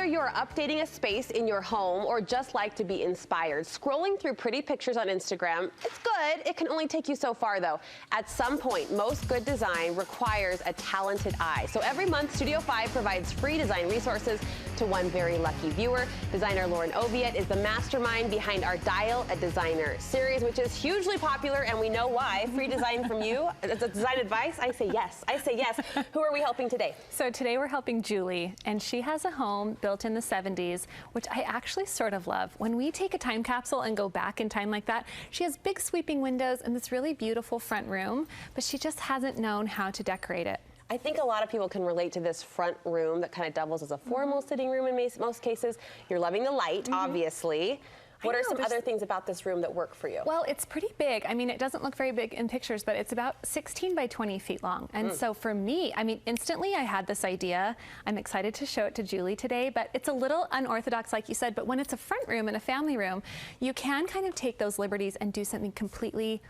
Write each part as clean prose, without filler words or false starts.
Whether you're updating a space in your home or just like to be inspired, scrolling through pretty pictures on Instagram, it's good. It can only take you so far, though. At some point, most good design requires a talented eye. So every month, Studio 5 provides free design resources to one very lucky viewer. Designer Lauren Oviatt is the mastermind behind our Dial a Designer series, which is hugely popular, and we know why. Free design from you. Design advice? I say yes. I say yes. Who are we helping today? So today we're helping Julie, and she has a home built in the 70s, which I actually sort of love. When we take a time capsule and go back in time like that, she has big sweeping windows and this really beautiful front room, but she just hasn't known how to decorate it. I think a lot of people can relate to this front room that kind of doubles as a formal sitting room in most cases. You're loving the light, obviously. What are some other things about this room that work for you? Well, it's pretty big. I mean, it doesn't look very big in pictures, but it's about 16 by 20 feet long. And so for me, I mean, instantly I had this idea. I'm excited to show it to Julie today, but it's a little unorthodox, like you said. But when it's a front room and a family room, you can kind of take those liberties and do something completely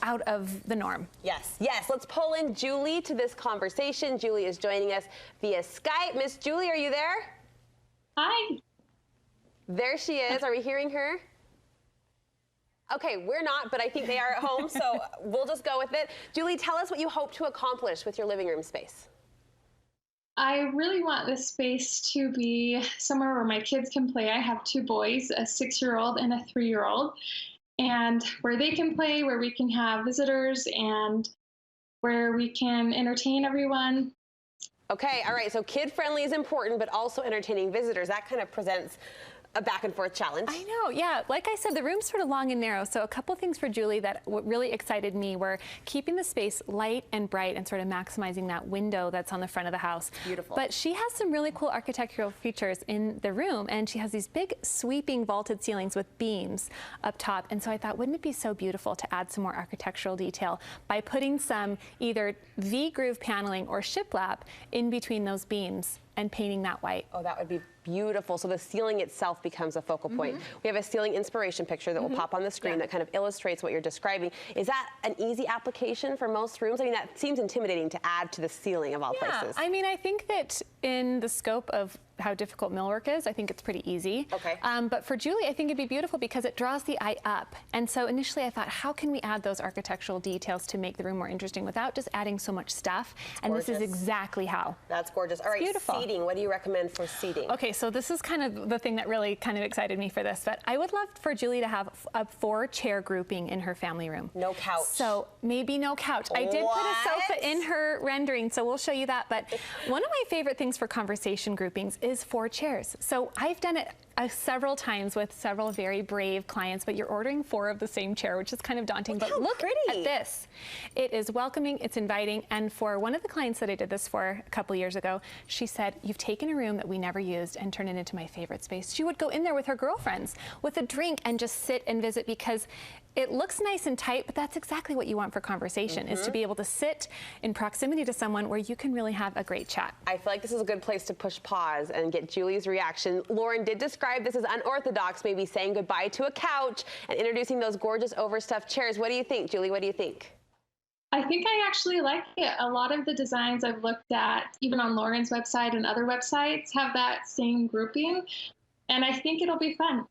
out of the norm. Yes, yes. Let's pull in Julie to this conversation. Julie is joining us via Skype. Miss Julie, are you there? Hi. There she is. Are we hearing her? Okay, we're not, but I think they are at home, so we'll just go with it. Julie, tell us what you hope to accomplish with your living room space. I really want this space to be somewhere where my kids can play. I have two boys, a 6-year-old and a 3-year-old, and where they can play, where we can have visitors, and where we can entertain everyone. Okay, all right, so kid-friendly is important, but also entertaining visitors. That kind of presents a back and forth challenge. I know, yeah. Like I said, the room's sort of long and narrow, so a couple things for Julie that really excited me were keeping the space light and bright and sort of maximizing that window that's on the front of the house. Beautiful. But she has some really cool architectural features in the room, and she has these big sweeping vaulted ceilings with beams up top, and so I thought, wouldn't it be so beautiful to add some more architectural detail by putting some either V-groove paneling or shiplap in between those beams and painting that white. Oh, that would be beautiful. So the ceiling itself becomes a focal point. We have a ceiling inspiration picture that will pop on the screen that kind of illustrates what you're describing. Is that an easy application for most rooms? I mean, that seems intimidating to add to the ceiling of all places. I mean, I think that in the scope of how difficult millwork is, I think it's pretty easy. Okay. But for Julie, I think it'd be beautiful because it draws the eye up. And so initially I thought, how can we add those architectural details to make the room more interesting without just adding so much stuff? And this is exactly how. That's gorgeous. All right, beautiful. Seating. What do you recommend for seating? Okay, so this is kind of the thing that really kind of excited me for this, but I would love for Julie to have a 4-chair grouping in her family room. No couch. So maybe no couch. I did put a sofa in her rendering, so we'll show you that. But one of my favorite things for conversation groupings is 4 chairs. So I've done it several times with several very brave clients, but you're ordering 4 of the same chair, which is kind of daunting. Look but look pretty. at this. It is welcoming, it's inviting, and for one of the clients that I did this for a couple years ago, she said, you've taken a room that we never used and turned it into my favorite space. She would go in there with her girlfriends with a drink and just sit and visit because it looks nice and tight, but that's exactly what you want for conversation, is to be able to sit in proximity to someone where you can really have a great chat. I feel like this is a good place to push pause and get Julie's reaction. Lauren did describe this as unorthodox, maybe saying goodbye to a couch and introducing those gorgeous overstuffed chairs. What do you think, Julie? What do you think? I think I actually like it. A lot of the designs I've looked at, even on Lauren's website and other websites, have that same grouping, and I think it'll be fun.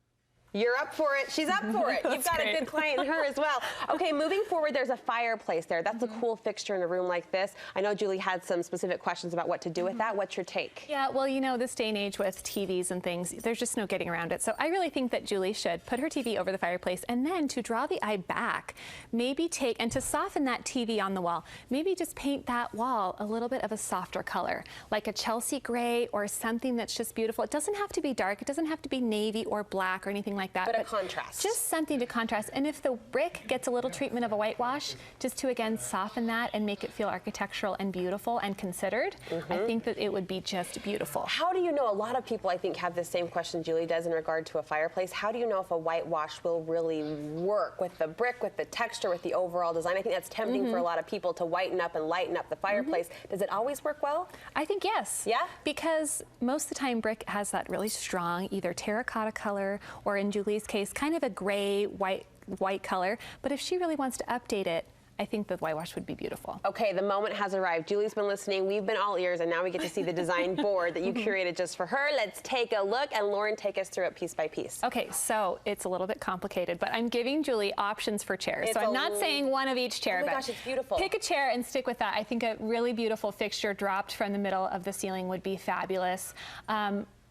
You're up for it. She's up for it. You've got a good client in her as well. Okay, moving forward, there's a fireplace there. That's a cool fixture in a room like this. I know Julie had some specific questions about what to do with that. What's your take? Yeah, well, you know, this day and age with TVs and things, there's just no getting around it. So I really think that Julie should put her TV over the fireplace, and then to draw the eye back, maybe take, and to soften that TV on the wall, maybe just paint that wall a little bit of a softer color, like a Chelsea gray or something that's just beautiful. It doesn't have to be dark. It doesn't have to be navy or black or anything like that. But a contrast. Just something to contrast. And if the brick gets a little treatment of a whitewash, just to again soften that and make it feel architectural and beautiful and considered, I think that it would be just beautiful. How do you know? A lot of people, I think, have the same question Julie does in regard to a fireplace. How do you know if a whitewash will really work with the brick, with the texture, with the overall design? I think that's tempting for a lot of people to whiten up and lighten up the fireplace. Does it always work well? I think yes. Yeah? Because most of the time brick has that really strong either terracotta color or, in Julie's case, kind of a gray white color. But if she really wants to update it, I think the whitewash would be beautiful. Okay, the moment has arrived. Julie's been listening. We've been all ears, and now we get to see the design board that you curated just for her. Let's take a look, and Lauren, take us through it piece by piece. Okay, so it's a little bit complicated, but I'm giving Julie options for chairs. So I'm not saying one of each chair, oh my but gosh, it's beautiful. Pick a chair and stick with that. I think a really beautiful fixture dropped from the middle of the ceiling would be fabulous.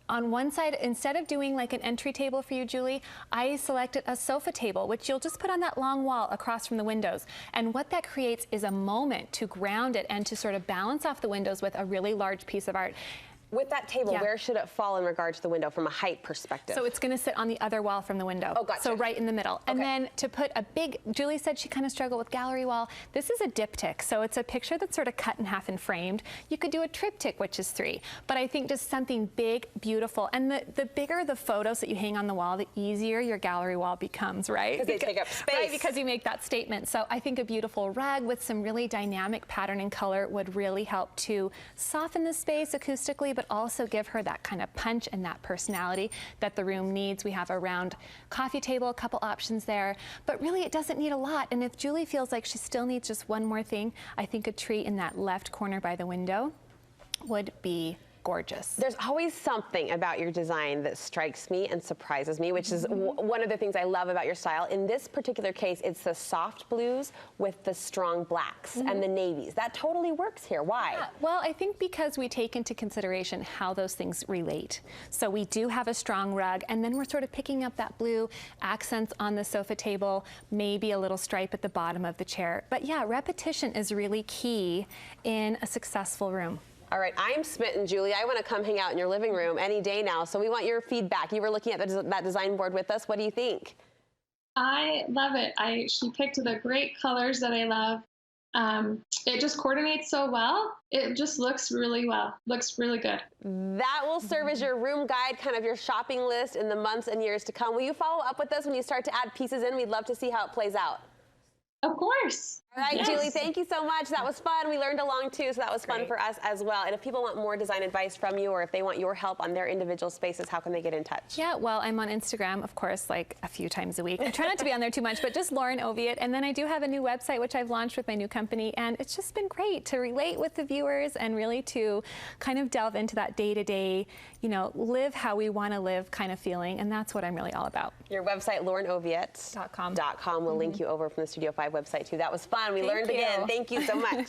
On one side, instead of doing like an entry table for you, Julie, I selected a sofa table, which you'll just put on that long wall across from the windows. And what that creates is a moment to ground it and to sort of balance off the windows with a really large piece of art. With that table, Yeah. where should it fall in regard to the window from a height perspective? So it's going to sit on the other wall from the window. Oh, gotcha. So right in the middle. And Okay. then to put a big, Julie said she kind of struggled with gallery wall. This is a diptych. So it's a picture that's sort of cut in half and framed. You could do a triptych, which is 3. But I think just something big, beautiful. And the bigger the photos that you hang on the wall, the easier your gallery wall becomes, right? Because they take up space. Right, because you make that statement. So I think a beautiful rug with some really dynamic pattern and color would really help to soften the space acoustically, but also give her that kind of punch and that personality that the room needs. We have a round coffee table, a couple options there, but really it doesn't need a lot. And if Julie feels like she still needs just one more thing, I think a tree in that left corner by the window would be gorgeous. There's always something about your design that strikes me and surprises me, which is one of the things I love about your style. In this particular case, it's the soft blues with the strong blacks and the navies. That totally works here. Why? Yeah, well, I think because we take into consideration how those things relate. So we do have a strong rug, and then we're sort of picking up that blue, accents on the sofa table, maybe a little stripe at the bottom of the chair. But yeah, repetition is really key in a successful room. All right, I'm smitten, Julie. I want to come hang out in your living room any day now, so we want your feedback. You were looking at that design board with us. What do you think? I love it. She picked the great colors that I love. It just coordinates so well. It just looks really well. Looks really good. That will serve as your room guide, kind of your shopping list in the months and years to come. Will you follow up with us when you start to add pieces in? We'd love to see how it plays out. Of course. All right, Yes. Julie, thank you so much. That was fun. We learned along too, so that was fun Great. for us as well. And if people want more design advice from you, or if they want your help on their individual spaces, how can they get in touch? Yeah, well, I'm on Instagram, of course, like a few times a week. I try not to be on there too much, but just Lauren Oviatt. And then I do have a new website, which I've launched with my new company. And it's just been great to relate with the viewers and really to kind of delve into that day-to-day, you know, live how we want to live kind of feeling. And that's what I'm really all about. Your website, LaurenOviatt.com. We'll link you over from the Studio 5 website too. That was fun. We Thank learned you. again. Thank you so much.